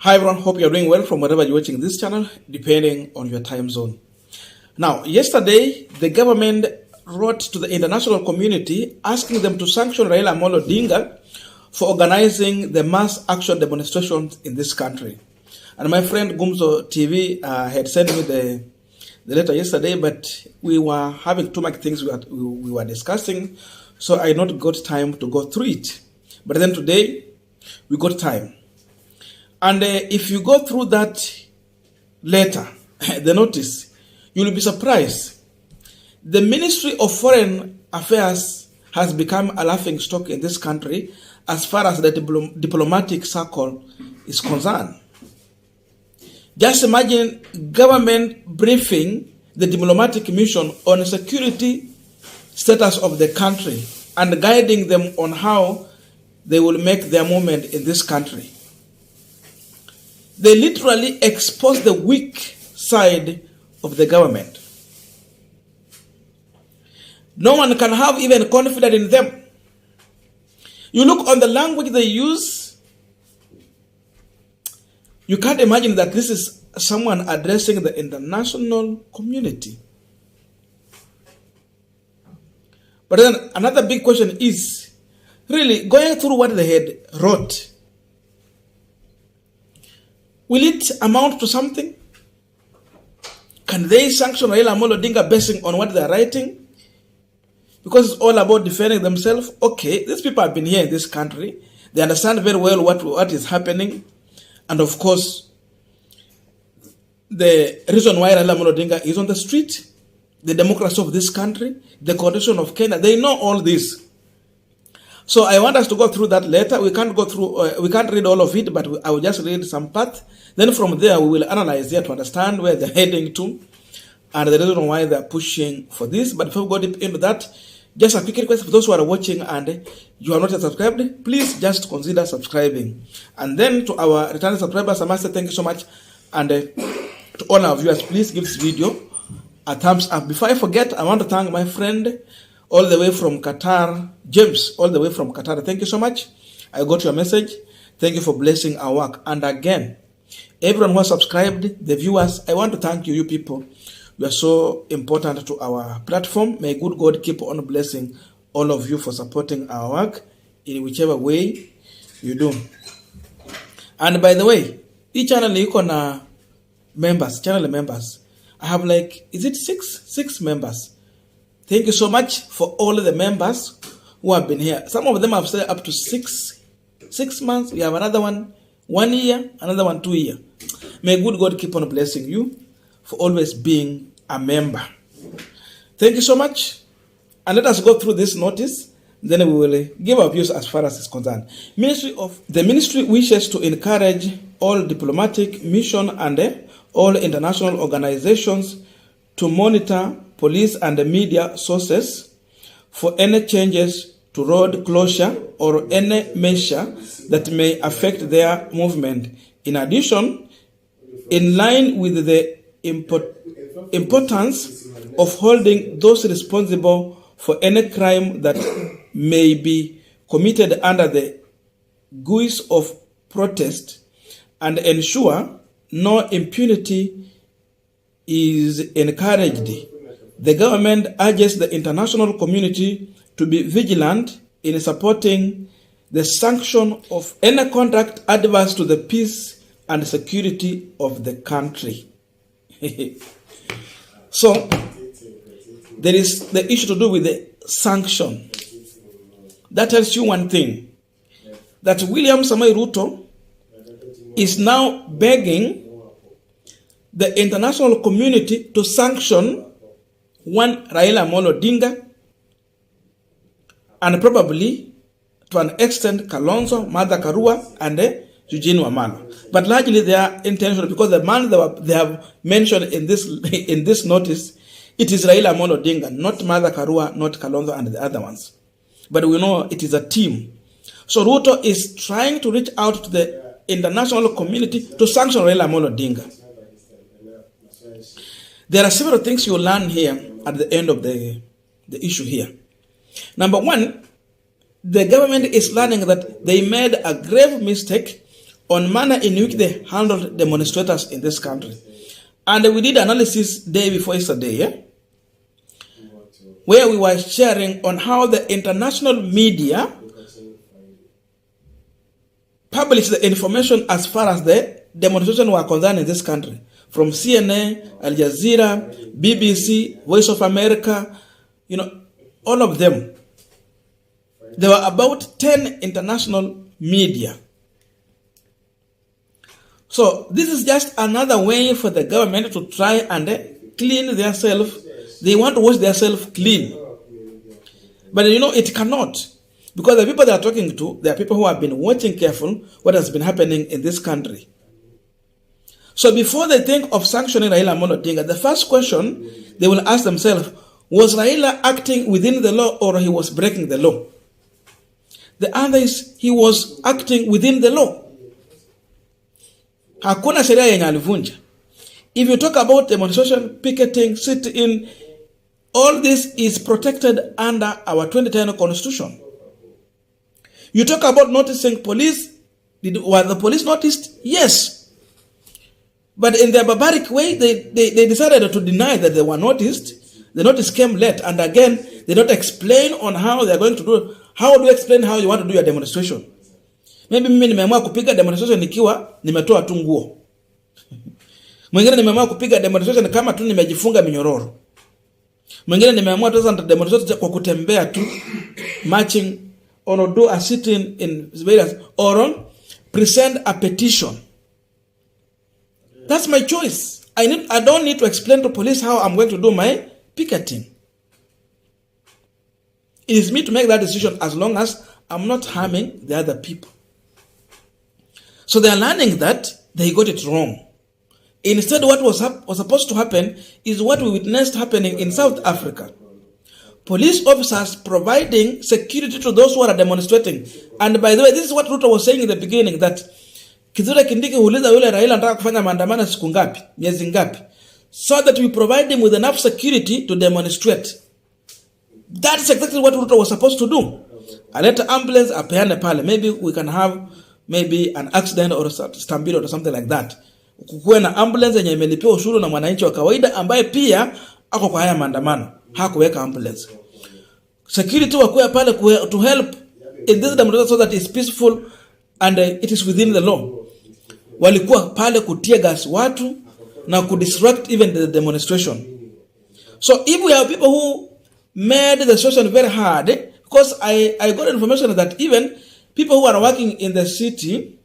Hi everyone, hope you're doing well from wherever you're watching this channel, depending on your time zone. Now, yesterday, the government wrote to the international community asking them to sanction Raila Odinga for organizing the mass action demonstrations in this country. And my friend Gumzo TV had sent me the letter yesterday, but we were having too much things we were discussing, so I not got time to go through it. But then today, we got time. And if you go through that letter, the notice, you'll be surprised. The Ministry of Foreign Affairs has become a laughing stock in this country as far as the diplomatic circle is concerned. Just imagine government briefing the diplomatic mission on the security status of the country and guiding them on how they will make their movement in this country. They literally expose the weak side of the government. No one can have even confidence in them. You look on the language they use, you can't imagine that this is someone addressing the international community. But then another big question is, really, going through what they had wrote, will it amount to something? Can they sanction Raila Odinga basing on what they're writing? Because it's all about defending themselves. Okay, these people have been here in this country. They understand very well what is happening. And of course, the reason why Raila Odinga is on the street, the democracy of this country, the constitution of Kenya, they know all this. So I want us to go through that letter. We can't go through, we can't read all of it, but I will just read some part. Then from there, we will analyze it to understand where they're heading to and the reason why they're pushing for this. But before we go deep into that, just a quick request for those who are watching and you are not yet subscribed, please just consider subscribing. And then to our returning subscribers, I must say thank you so much. And to all our viewers, please give this video a thumbs up. Before I forget, I want to thank my friend all the way from Qatar, James, all the way from Qatar. Thank you so much. I got your message. Thank you for blessing our work. And again, everyone who has subscribed, the viewers, I want to thank you, you people. You are so important to our platform. May good God keep on blessing all of you for supporting our work in whichever way you do. And by the way, each channel you can channel members. I have like, is it six members? Thank you so much for all the members who have been here. Some of them have stayed up to six months. We have another one 1 year, another one 2 years. May good God keep on blessing you for always being a member. Thank you so much. And let us go through this notice. Then we will give our views as far as it's concerned. The ministry wishes to encourage all diplomatic mission and all international organizations to monitor police and media sources for any changes to road closure or any measure that may affect their movement. In addition, in line with the importance of holding those responsible for any crime that may be committed under the guise of protest and ensure no impunity is encouraged, the government urges the international community to be vigilant in supporting the sanction of any conduct adverse to the peace and security of the country. So, there is the issue to do with the sanction. That tells you one thing, that William Samoei Ruto is now begging the international community to sanction one Raila Odinga and probably to an extent Kalonzo, Martha Karua, and Eugene Wamalwa. But largely they are intentional because the man they have mentioned in this notice, it is Raila Odinga, not Martha Karua, not Kalonzo, and the other ones. But we know it is a team. So Ruto is trying to reach out to the international community to sanction Raila Odinga. There are several things you learn here at the end of the issue here. Number one, the government is learning that they made a grave mistake on manner in which they handled demonstrators in this country. And we did analysis day before yesterday, yeah? Where we were sharing on how the international media published the information as far as the demonstration were concerned in this country. From CNN, Al Jazeera, BBC, Voice of America, all of them. There were about 10 international media. So this is just another way for the government to try and clean themselves. They want to wash themselves clean. But it cannot. Because the people they are talking to, they are people who have been watching careful what has been happening in this country. So before they think of sanctioning Raila Odinga, the first question they will ask themselves, was Raila acting within the law or he was breaking the law? The answer is he was acting within the law. Hakuna sheria yenye alivunja. If you talk about demonstration, picketing, sit-in, all this is protected under our 2010 constitution. You talk about noticing police. Were the police noticed? Yes. But in their barbaric way, they decided to deny that they were noticed. The notice came late. And again, they don't explain on how they are going to do. How do you explain how you want to do your demonstration? Maybe mimi nimeamua kupiga demonstration nikiwa nimetoa tu nguo. Mwingine nimeamua kupiga demonstration kama tu nimejifunga minyororo. Mwingine nimeamua tu sasa demonstration kwa kutembea tu, marching or do a sit-in in various, or present a petition. That's my choice. I don't need to explain to police how I'm going to do my picketing. It is me to make that decision as long as I'm not harming the other people. So they are learning that they got it wrong. Instead, what was supposed to happen is what we witnessed happening in South Africa. Police officers providing security to those who are demonstrating. And by the way, this is what Ruto was saying in the beginning, that Kithure Kindiki huuliza yule Raila anataka kufanya maandamano siku ngapi, miezi ngapi, so that we provide him with enough security to demonstrate. That's exactly what Ruto was supposed to do. Aleta ambulance apeane pale. Maybe we can have an accident or a stampede or something like that. Kukuwe na ambulance yenye imelipiwa ushuru na mwananchi wa kawaida ambaye pia ako kwa haya maandamano. Hakuweka ambulance. Security wakuwe pale to help in this demonstration so that it's peaceful and it is within the law. Walikuwa pale kutia gas watu na kudisrupt even the demonstration. So if we have people who made the situation very hard, because I got information that even people who are working in the city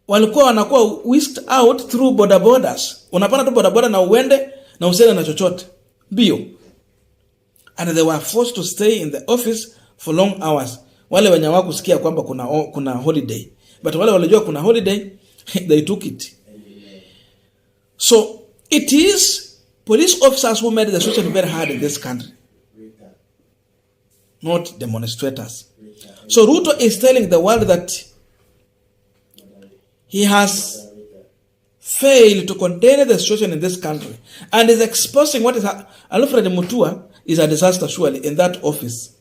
walikuwa wanakuwa whisked out through border borders. Unapanda tu border border na uende na usiende na chochote. Bio. And they were forced to stay in the office for long hours. Wale wenye hawakusikia kwamba kuna holiday. But wale walijua kuna holiday, they took it. So it is police officers who made the situation very hard in this country. Not demonstrators. So Ruto is telling the world that he has failed to contain the situation in this country and is exposing what is Alfred Mutua is a disaster surely in that office.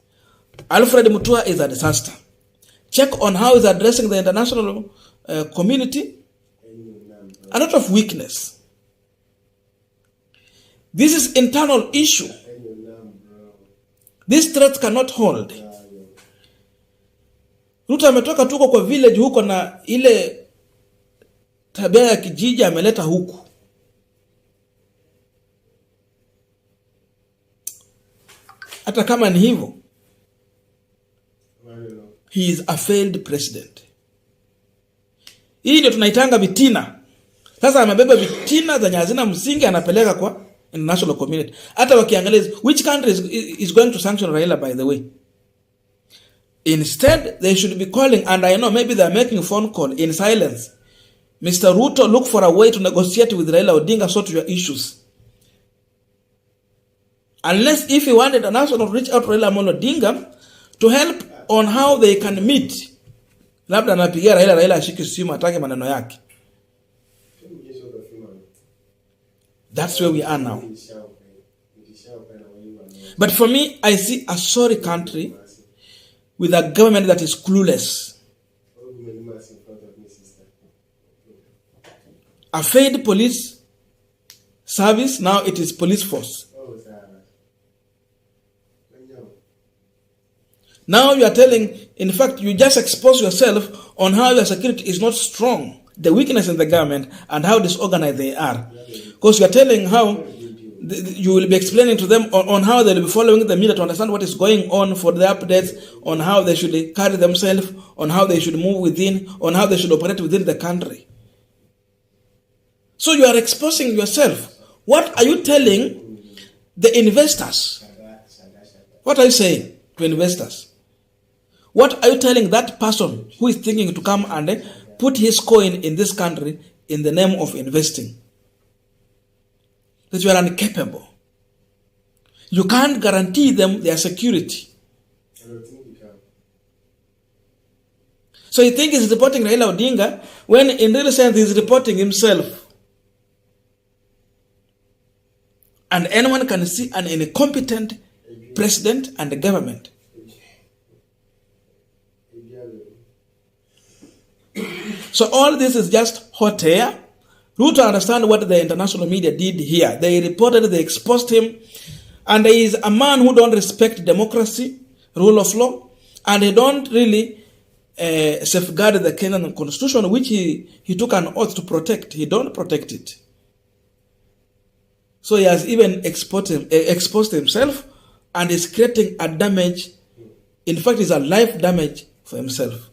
Alfred Mutua is a disaster. Check on how he's addressing the international community. A lot of weakness. This is internal issue. This threat cannot hold. Ruto ametoka tuko kwa village huko na ile tabia ya kijiji ameleta huku. Hata kama ni hivyo, he is a failed president. Hii ndio tunaitanga vitina. Sasa amebeba vitina za hazina msingi anapeleka kwa international community. Hata wakiangalia which country is going to sanction Raila, by the way. Instead, they should be calling, and I know maybe they're making a phone call in silence. Mr. Ruto, look for a way to negotiate with Raila Odinga, sort your issues. Unless if you want international to reach out to Raila Odinga to help on how they can meet. Labda anapigia Raila ashike simu atake maneno yake. That's where we are now. But for me, I see a sorry country with a government that is clueless. a failed police service, now it is police force. Now you are telling, in fact, you just expose yourself on how your security is not strong, the weakness in the government, and how disorganized they are. Because you are telling how you will be explaining to them on how they will be following the media to understand what is going on, for the updates on how they should carry themselves, on how they should move within, on how they should operate within the country. So you are exposing yourself. What are you telling the investors? What are you saying to investors? What are you telling that person who is thinking to come and put his coin in this country in the name of investing? That you are incapable. You can't guarantee them their security. So you think he's reporting Raila Odinga when in real sense he's reporting himself. And anyone can see an incompetent president and the government. So all this is just hot air. Ruto understand what the international media did here. They reported, they exposed him, and he is a man who don't respect democracy, rule of law, and he don't really safeguard the Kenyan constitution, which he took an oath to protect. He don't protect it. So he has even exposed himself and is creating a damage. In fact, it's a life damage for himself.